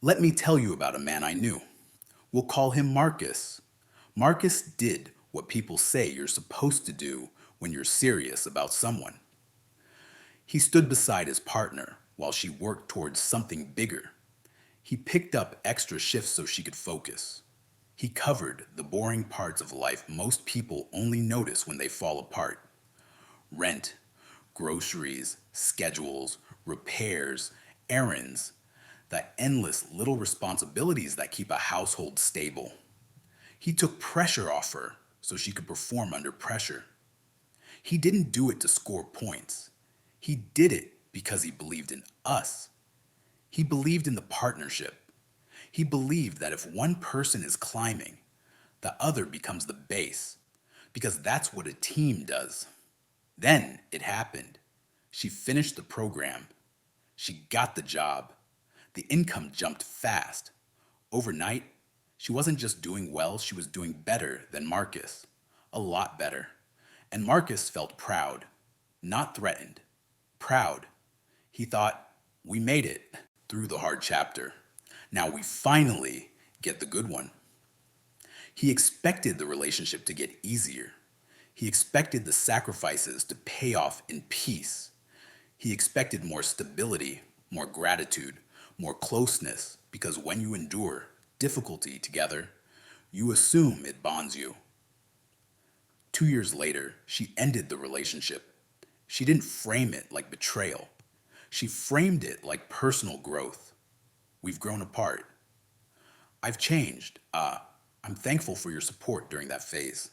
Let me tell you about a man I knew. We'll call him Marcus. Marcus did what people say you're supposed to do when you're serious about someone. He stood beside his partner while she worked towards something bigger. He picked up extra shifts so she could focus. He covered the boring parts of life most people only notice when they fall apart: rent, groceries, schedules, repairs, errands, the endless little responsibilities that keep a household stable. He took pressure off her so she could perform under pressure. He didn't do it to score points. He did it because he believed in us. He believed in the partnership. He believed that if one person is climbing, the other becomes the base, because that's what a team does. Then it happened. She finished the program. She got the job. The income jumped fast. Overnight, she wasn't just doing well, she was doing better than Marcus. A lot better. And Marcus felt proud, not threatened. Proud. He thought, we made it through the hard chapter. Now we finally get the good one. He expected the relationship to get easier. He expected the sacrifices to pay off in peace. He expected more stability, more gratitude, more closeness, because when you endure difficulty together, you assume it bonds you. 2 years later, she ended the relationship. She didn't frame it like betrayal. She framed it like personal growth. We've grown apart. I've changed. I'm thankful for your support during that phase.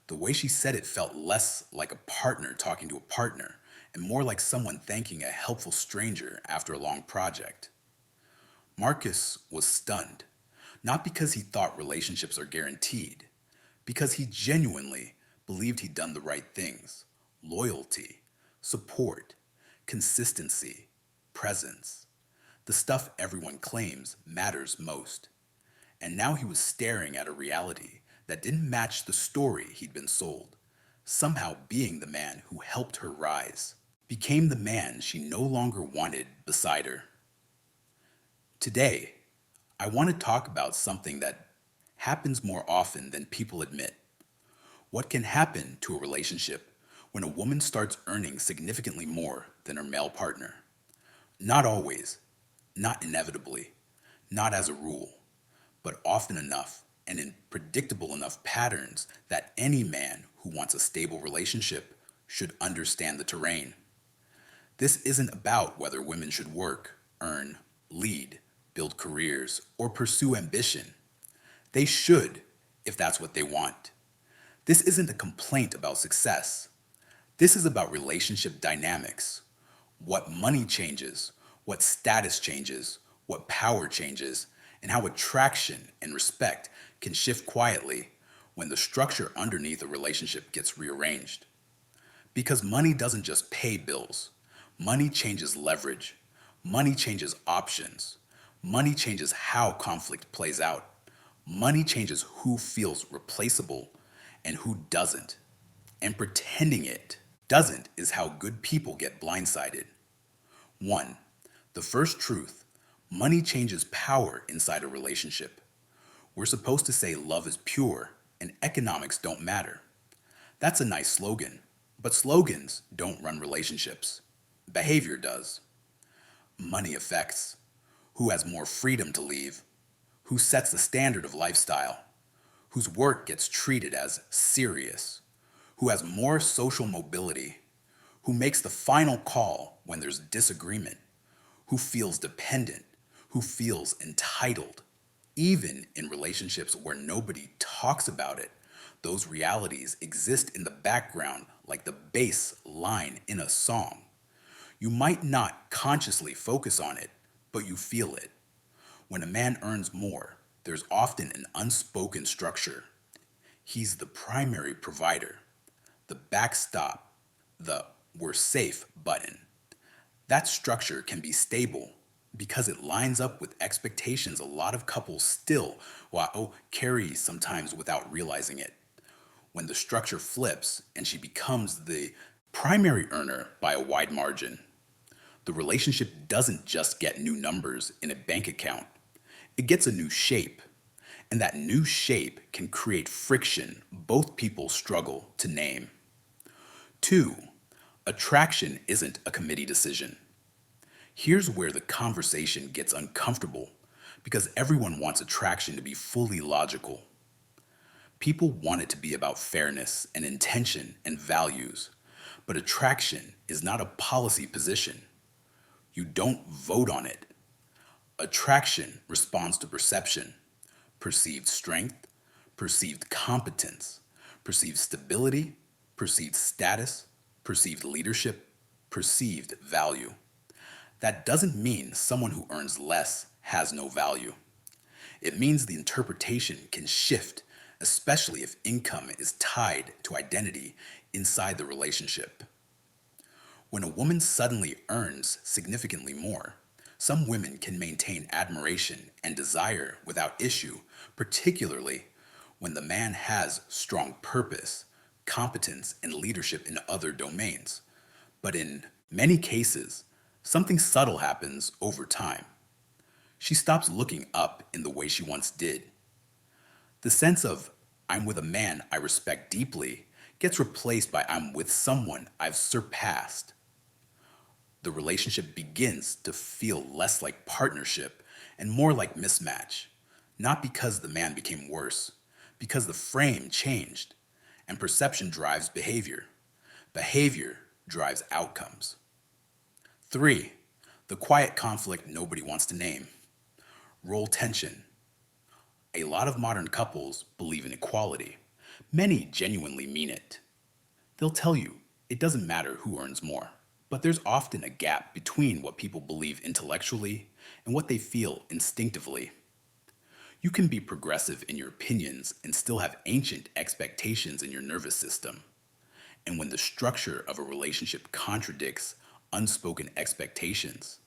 The way she said it felt less like a partner talking to a partner and more like someone thanking a helpful stranger after a long project. Marcus was stunned, not because he thought relationships are guaranteed, because he genuinely believed he'd done the right things: loyalty, support, consistency, presence, the stuff everyone claims matters most. And now he was staring at a reality that didn't match the story he'd been sold. Somehow being the man who helped her rise became the man she no longer wanted beside her. Today, I want to talk about something that happens more often than people admit. What can happen to a relationship when a woman starts earning significantly more than her male partner? Not always, not inevitably, not as a rule, but often enough and in predictable enough patterns that any man who wants a stable relationship should understand the terrain. This isn't about whether women should work, earn, lead, build careers, or pursue ambition. They should, if that's what they want. This isn't a complaint about success. This is about relationship dynamics. What money changes, what status changes, what power changes, and how attraction and respect can shift quietly when the structure underneath a relationship gets rearranged. Because money doesn't just pay bills. Money changes leverage. Money changes options. Money changes how conflict plays out. Money changes who feels replaceable and who doesn't. And pretending it doesn't is how good people get blindsided. 1. The first truth: money changes power inside a relationship. We're supposed to say love is pure and economics don't matter. That's a nice slogan, but slogans don't run relationships. Behavior does. Money affects who has more freedom to leave, who sets the standard of lifestyle, whose work gets treated as serious, who has more social mobility, who makes the final call when there's disagreement, who feels dependent, who feels entitled. Even in relationships where nobody talks about it, those realities exist in the background like the bass line in a song. You might not consciously focus on it, but you feel it. When a man earns more, there's often an unspoken structure. He's the primary provider, the backstop, the "we're safe" button. That structure can be stable because it lines up with expectations a lot of couples still carry sometimes without realizing it. When the structure flips and she becomes the primary earner by a wide margin, The relationship doesn't just get new numbers in a bank account, it gets a new shape. And that new shape can create friction both people struggle to name. Two, attraction isn't a committee decision. Here's where the conversation gets uncomfortable because everyone wants attraction to be fully logical. People want it to be about fairness and intention and values, but attraction is not a policy position. You don't vote on it. Attraction responds to perception, perceived strength, perceived competence, perceived stability, perceived status, perceived leadership, perceived value. That doesn't mean someone who earns less has no value. It means the interpretation can shift, especially if income is tied to identity inside the relationship. When a woman suddenly earns significantly more, some women can maintain admiration and desire without issue, particularly when the man has strong purpose, competence, and leadership in other domains. But in many cases, something subtle happens over time. She stops looking up in the way she once did. The sense of, I'm with a man I respect deeply, gets replaced by I'm with someone I've surpassed. The relationship begins to feel less like partnership and more like mismatch, not because the man became worse, because the frame changed, and perception drives behavior. Behavior drives outcomes. Three, the quiet conflict nobody wants to name. Role tension. A lot of modern couples believe in equality. Many genuinely mean it. They'll tell you it doesn't matter who earns more, but there's often a gap between what people believe intellectually and what they feel instinctively. You can be progressive in your opinions and still have ancient expectations in your nervous system. And when the structure of a relationship contradicts unspoken expectations,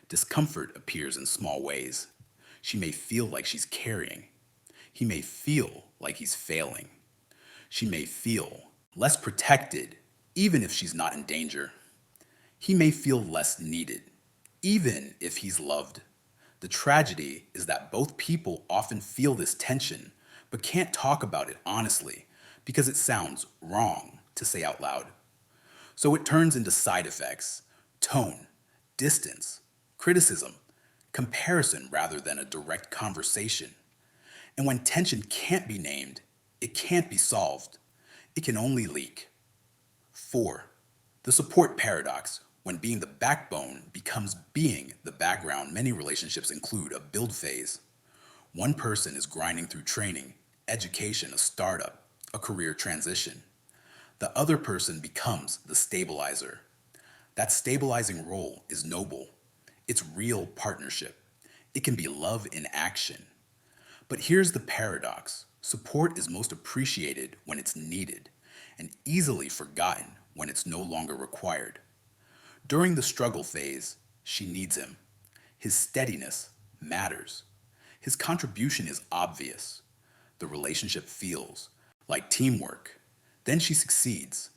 discomfort appears in small ways. She may feel like she's carrying. He may feel like he's failing. She may feel less protected, even if she's not in danger. He may feel less needed, even if he's loved. The tragedy is that both people often feel this tension, but can't talk about it honestly because it sounds wrong to say out loud. So it turns into side effects, tone, distance, criticism, comparison rather than a direct conversation. And when tension can't be named, it can't be solved. It can only leak. 4. The support paradox. When being the backbone becomes being the background, many relationships include a build phase. One person is grinding through training, education, a startup, a career transition. The other person becomes the stabilizer. That stabilizing role is noble. It's real partnership. It can be love in action. But here's the paradox. Support is most appreciated when it's needed, and easily forgotten when it's no longer required. During the struggle phase, she needs him. His steadiness matters. His contribution is obvious. The relationship feels like teamwork. Then she succeeds.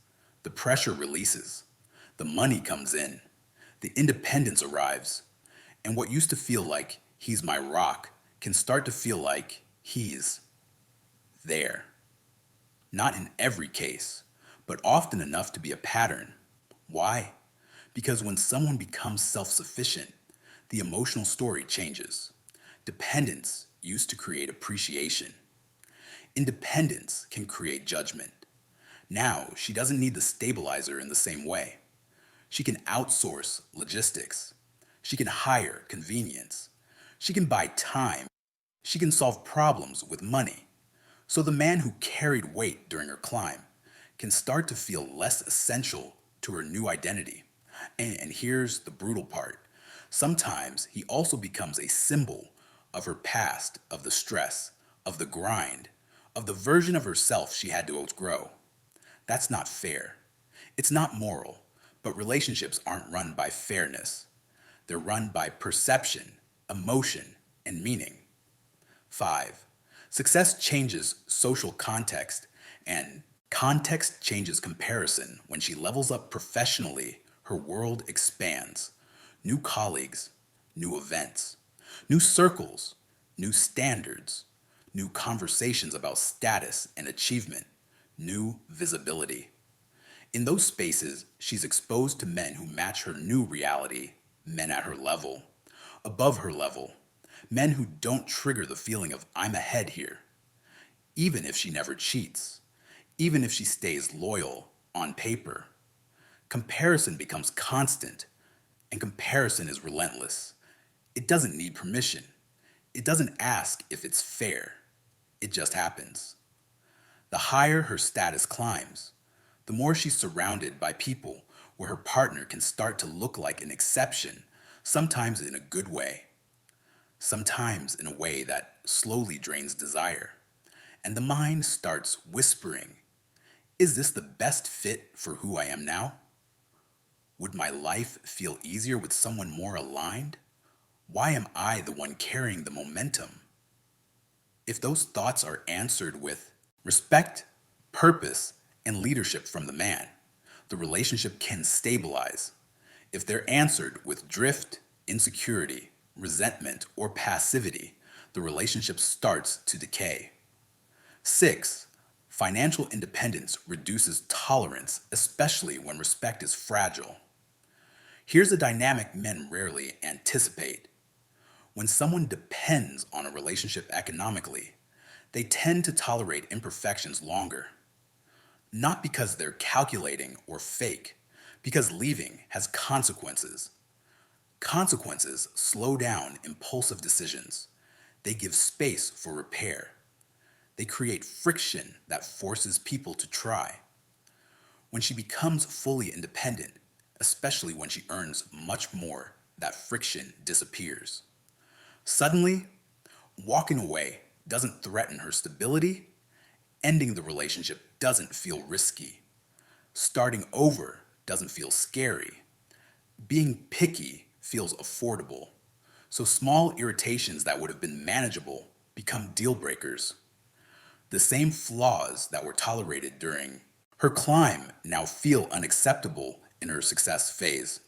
The pressure releases. The money comes in. The independence arrives. And what used to feel like he's my rock can start to feel like he's there. Not in every case, but often enough to be a pattern. Why? Because when someone becomes self-sufficient, the emotional story changes. Dependence used to create appreciation. Independence can create judgment. Now, she doesn't need the stabilizer in the same way. She can outsource logistics. She can hire convenience. She can buy time. She can solve problems with money. So the man who carried weight during her climb can start to feel less essential to her new identity. And here's the brutal part. Sometimes he also becomes a symbol of her past, of the stress, of the grind, of the version of herself she had to outgrow. That's not fair. It's not moral, but relationships aren't run by fairness. They're run by perception, emotion, and meaning. 5. Success changes social context, and context changes comparison. When she levels up professionally, her world expands. new colleagues, new events, new circles, new standards, new conversations about status and achievement, new visibility. In those spaces, she's exposed to men who match her new reality, men at her level, above her level, men who don't trigger the feeling of I'm ahead here, even if she never cheats, even if she stays loyal on paper. Comparison becomes constant, and comparison is relentless. It doesn't need permission. It doesn't ask if it's fair. It just happens. The higher her status climbs, the more she's surrounded by people where her partner can start to look like an exception, sometimes in a good way, sometimes in a way that slowly drains desire. And the mind starts whispering, is this the best fit for who I am now? Would my life feel easier with someone more aligned? Why am I the one carrying the momentum? If those thoughts are answered with respect, purpose, and leadership from the man, the relationship can stabilize. If they're answered with drift, insecurity, resentment, or passivity, the relationship starts to decay. 6. Financial independence reduces tolerance, especially when respect is fragile. Here's a dynamic men rarely anticipate. When someone depends on a relationship economically, they tend to tolerate imperfections longer. Not because they're calculating or fake, because leaving has consequences. Consequences slow down impulsive decisions. They give space for repair. They create friction that forces people to try. When she becomes fully independent, especially when she earns much more, that friction disappears. Suddenly, walking away doesn't threaten her stability. Ending the relationship doesn't feel risky. Starting over doesn't feel scary. Being picky feels affordable. So small irritations that would have been manageable become deal breakers. The same flaws that were tolerated during her climb now feel unacceptable in her success phase.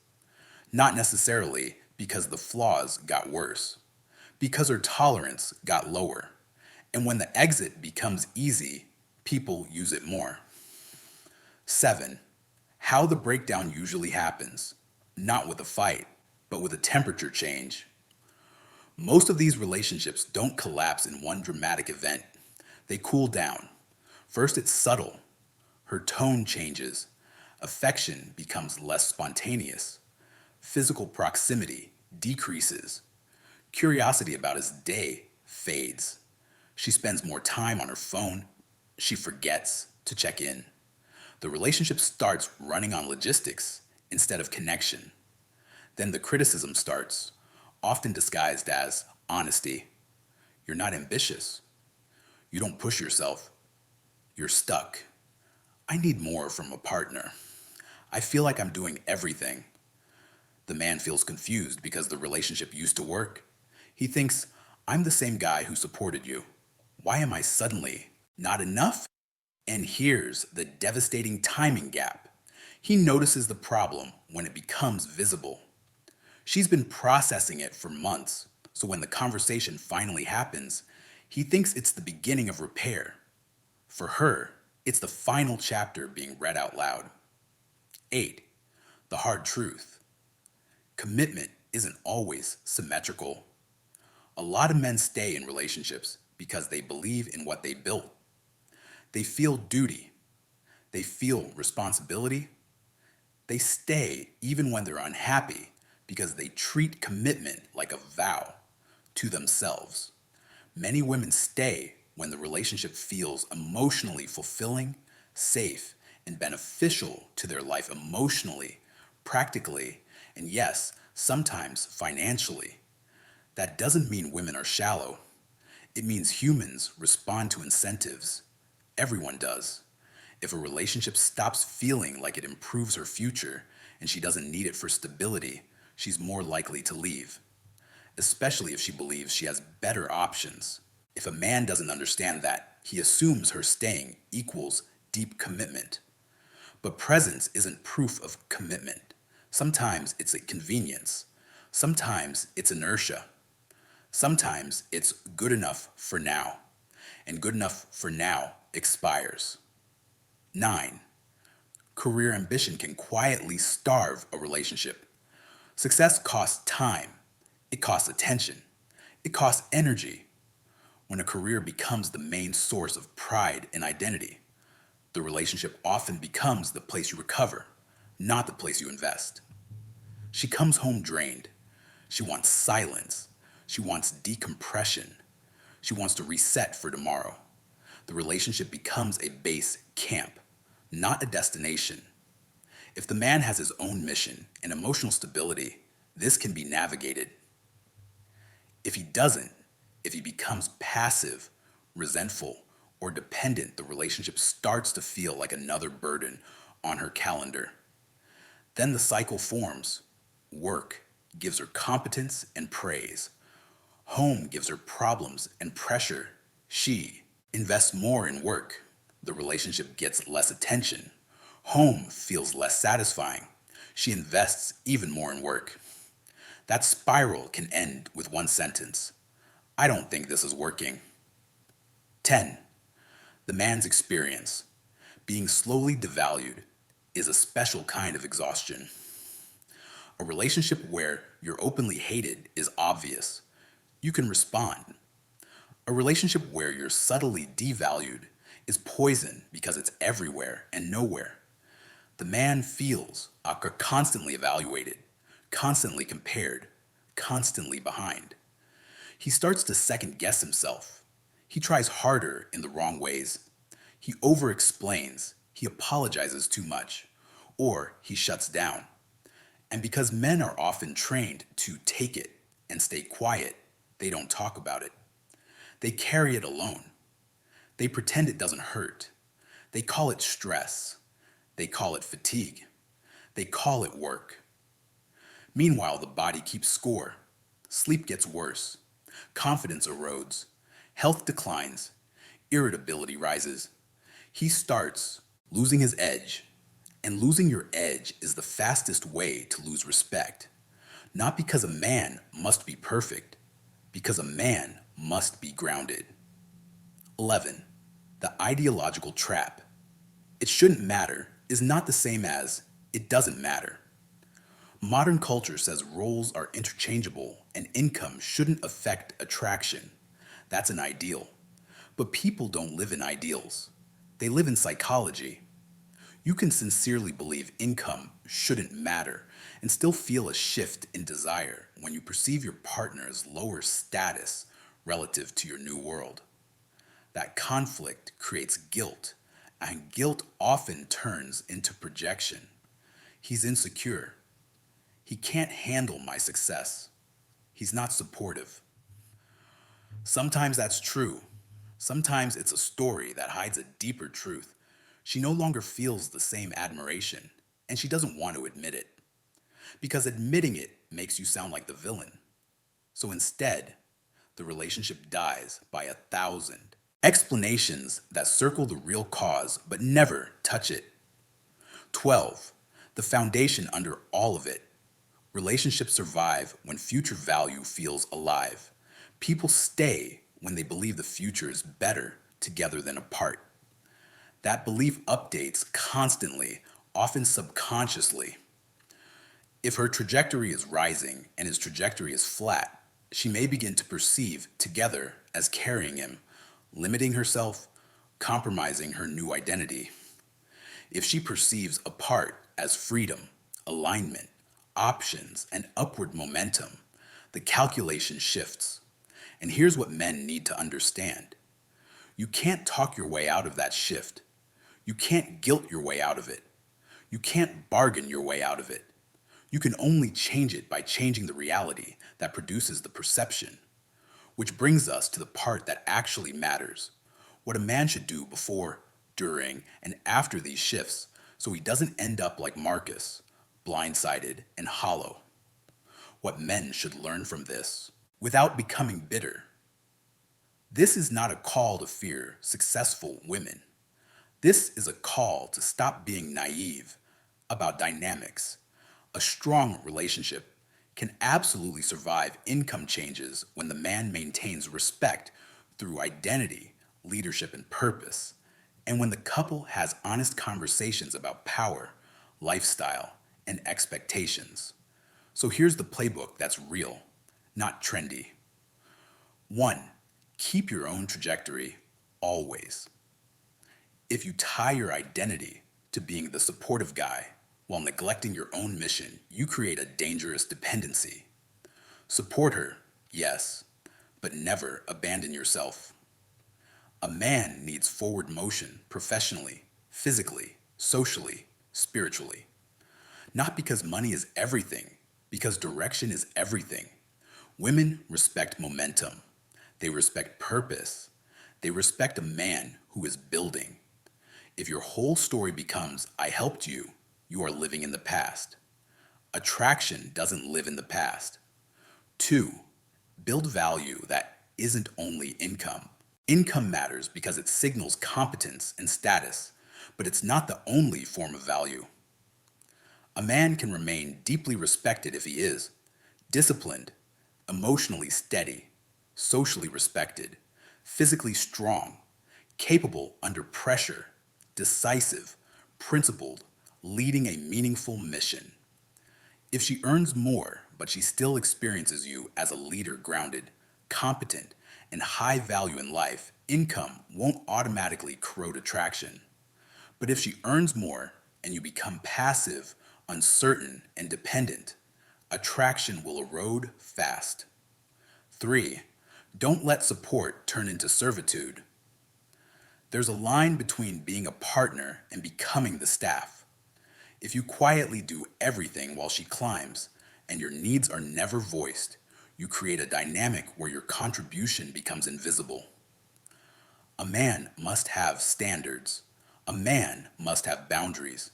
Not necessarily because the flaws got worse, because her tolerance got lower. And when the exit becomes easy, people use it more. 7. How the breakdown usually happens. Not with a fight, but with a temperature change. Most of these relationships don't collapse in one dramatic event. They cool down. First, it's subtle. Her tone changes. Affection becomes less spontaneous. Physical proximity decreases. Curiosity about his day fades. She spends more time on her phone. She forgets to check in. The relationship starts running on logistics instead of connection. Then the criticism starts, often disguised as honesty. You're not ambitious. You don't push yourself. You're stuck. I need more from a partner. I feel like I'm doing everything. The man feels confused because the relationship used to work. He thinks, I'm the same guy who supported you. Why am I suddenly not enough? And here's the devastating timing gap. He notices the problem when it becomes visible. She's been processing it for months, so when the conversation finally happens, he thinks it's the beginning of repair. For her, it's the final chapter being read out loud. 8. The hard truth. Commitment isn't always symmetrical. A lot of men stay in relationships because they believe in what they built. They feel duty. They feel responsibility. They stay even when they're unhappy because they treat commitment like a vow to themselves. Many women stay when the relationship feels emotionally fulfilling, safe, and beneficial to their life emotionally, practically, and yes, sometimes financially. That doesn't mean women are shallow. It means humans respond to incentives. Everyone does. If a relationship stops feeling like it improves her future and she doesn't need it for stability, she's more likely to leave, especially if she believes she has better options. If a man doesn't understand that, he assumes her staying equals deep commitment. But presence isn't proof of commitment. Sometimes it's a convenience. Sometimes it's inertia. Sometimes it's good enough for now, and good enough for now expires. 9. Career ambition can quietly starve a relationship. Success costs time, it costs attention, it costs energy. When a career becomes the main source of pride and identity, the relationship often becomes the place you recover, not the place you invest. She comes home drained. She wants silence. She wants decompression. She wants to reset for tomorrow. The relationship becomes a base camp, not a destination. If the man has his own mission and emotional stability, this can be navigated. If he doesn't, if he becomes passive, resentful, or dependent, the relationship starts to feel like another burden on her calendar. Then the cycle forms. Work gives her competence and praise. Home gives her problems and pressure. She invests more in work. The relationship gets less attention. Home feels less satisfying. She invests even more in work. That spiral can end with one sentence: I don't think this is working. 10. The man's experience. Being slowly devalued is a special kind of exhaustion. A relationship where you're openly hated is obvious. You can respond. A relationship where you're subtly devalued is poison because it's everywhere and nowhere. The man feels constantly evaluated, constantly compared, constantly behind. He starts to second guess himself. He tries harder in the wrong ways. He over explains. He apologizes too much. Or he shuts down. And because men are often trained to take it and stay quiet, they don't talk about it. They carry it alone. They pretend it doesn't hurt. They call it stress. They call it fatigue. They call it work. Meanwhile, the body keeps score. Sleep gets worse. Confidence erodes. Health declines. Irritability rises. He starts losing his edge. And losing your edge is the fastest way to lose respect. Not because a man must be perfect, because a man must be grounded. 11. The ideological trap. It shouldn't matter is not the same as it doesn't matter. Modern culture says roles are interchangeable and income shouldn't affect attraction. That's an ideal. But people don't live in ideals. They live in psychology. You can sincerely believe income shouldn't matter and still feel a shift in desire when you perceive your partner as lower status relative to your new world. That conflict creates guilt, and guilt often turns into projection. He's insecure. He can't handle my success. He's not supportive. Sometimes that's true. Sometimes it's a story that hides a deeper truth. She no longer feels the same admiration, and she doesn't want to admit it. Because admitting it makes you sound like the villain. So instead, the relationship dies by 1,000 explanations that circle the real cause but never touch it. 12. The foundation under all of it. Relationships survive when future value feels alive. People stay when they believe the future is better together than apart. That belief updates constantly, often subconsciously. If her trajectory is rising and his trajectory is flat, she may begin to perceive together as carrying him, limiting herself, compromising her new identity. If she perceives apart as freedom, alignment, options, and upward momentum, the calculation shifts. And here's what men need to understand. You can't talk your way out of that shift. You can't guilt your way out of it. You can't bargain your way out of it. You can only change it by changing the reality that produces the perception. Which brings us to the part that actually matters. What a man should do before, during, and after these shifts so he doesn't end up like Marcus, blindsided and hollow. What men should learn from this without becoming bitter. This is not a call to fear successful women. This is a call to stop being naive about dynamics. A strong relationship can absolutely survive income changes when the man maintains respect through identity, leadership, and purpose, and when the couple has honest conversations about power, lifestyle, and expectations. So here's the playbook that's real, not trendy. 1. Keep your own trajectory always. If you tie your identity to being the supportive guy while neglecting your own mission, you create a dangerous dependency. Support her, yes, but never abandon yourself. A man needs forward motion professionally, physically, socially, spiritually. Not because money is everything, because direction is everything. Women respect momentum. They respect purpose. They respect a man who is building. If your whole story becomes, I helped you, you are living in the past. Attraction doesn't live in the past. 2. Build value that isn't only income. Income matters because it signals competence and status, but it's not the only form of value. A man can remain deeply respected if he is disciplined, emotionally steady, socially respected, physically strong, capable under pressure, decisive, principled, leading a meaningful mission. If she earns more, but she still experiences you as a leader grounded, competent, and high value in life, income won't automatically corrode attraction. But if she earns more and you become passive, uncertain, and dependent, attraction will erode fast. 3. Don't let support turn into servitude. There's a line between being a partner and becoming the staff. If you quietly do everything while she climbs, and your needs are never voiced, you create a dynamic where your contribution becomes invisible. A man must have standards. A man must have boundaries.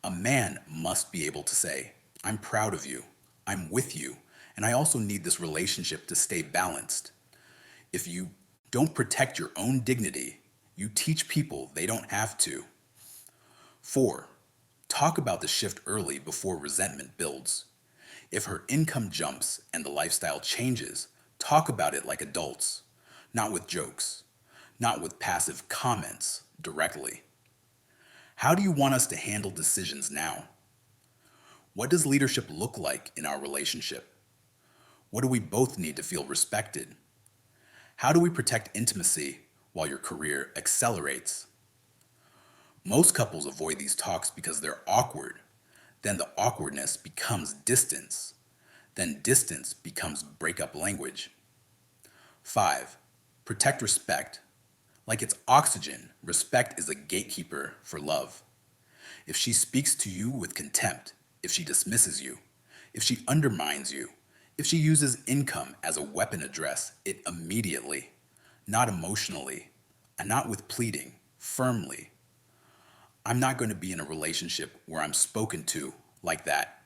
A man must be able to say, I'm proud of you, I'm with you, and I also need this relationship to stay balanced. If you don't protect your own dignity, you teach people they don't have to. 4. Talk about the shift early before resentment builds. If her income jumps and the lifestyle changes, talk about it like adults, not with jokes, not with passive comments, directly. How do you want us to handle decisions now? What does leadership look like in our relationship? What do we both need to feel respected? How do we protect intimacy while your career accelerates? Most couples avoid these talks because they're awkward. Then the awkwardness becomes distance. Then distance becomes breakup language. 5. Protect respect. Like it's oxygen, respect is a gatekeeper for love. If she speaks to you with contempt, if she dismisses you, if she undermines you, if she uses income as a weapon address, it immediately, not emotionally, and not with pleading, firmly. I'm not going to be in a relationship where I'm spoken to like that.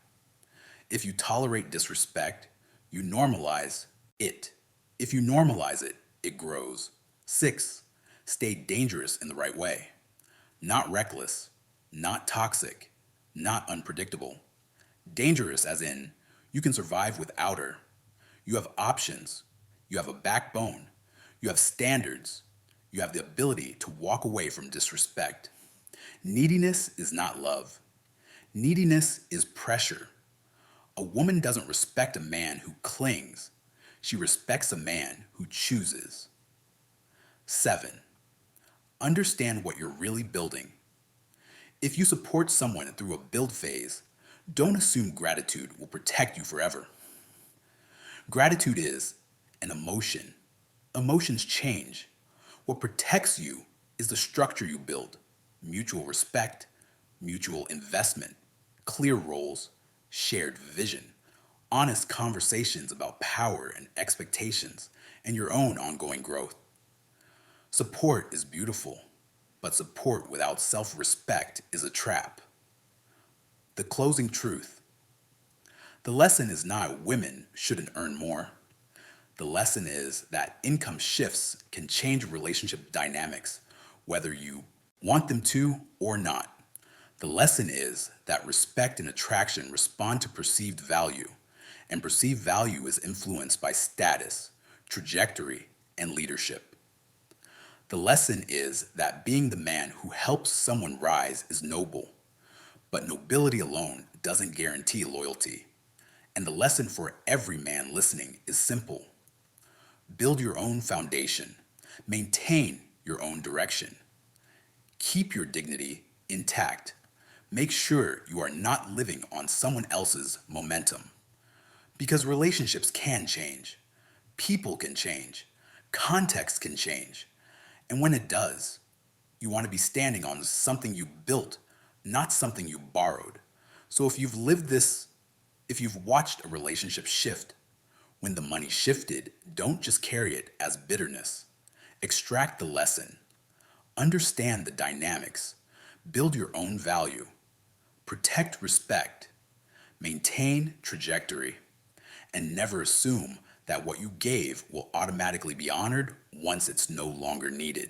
If you tolerate disrespect, you normalize it. If you normalize it, it grows. 6. Stay dangerous in the right way. Not reckless, not toxic, not unpredictable. Dangerous as in, you can survive without her. You have options. You have a backbone. You have standards. You have the ability to walk away from disrespect. Neediness is not love. Neediness is pressure. A woman doesn't respect a man who clings. She respects a man who chooses. 7. Understand what you're really building. If you support someone through a build phase, don't assume gratitude will protect you forever. Gratitude is an emotion. Emotions change. What protects you is the structure you build: mutual respect, mutual investment, clear roles, shared vision, honest conversations about power and expectations, and your own ongoing growth. Support is beautiful, but support without self-respect is a trap. The closing truth. The lesson is not women shouldn't earn more. The lesson is that income shifts can change relationship dynamics, whether you want them to or not. The lesson is that respect and attraction respond to perceived value, and perceived value is influenced by status, trajectory, and leadership. The lesson is that being the man who helps someone rise is noble, but nobility alone doesn't guarantee loyalty. And the lesson for every man listening is simple: build your own foundation, maintain your own direction, keep your dignity intact. Make sure you are not living on someone else's momentum. Because relationships can change, people can change, context can change. And when it does, you want to be standing on something you built, not something you borrowed. So if you've watched a relationship shift, when the money shifted, don't just carry it as bitterness. Extract the lesson, understand the dynamics, build your own value, protect respect, maintain trajectory, and never assume that what you gave will automatically be honored once it's no longer needed.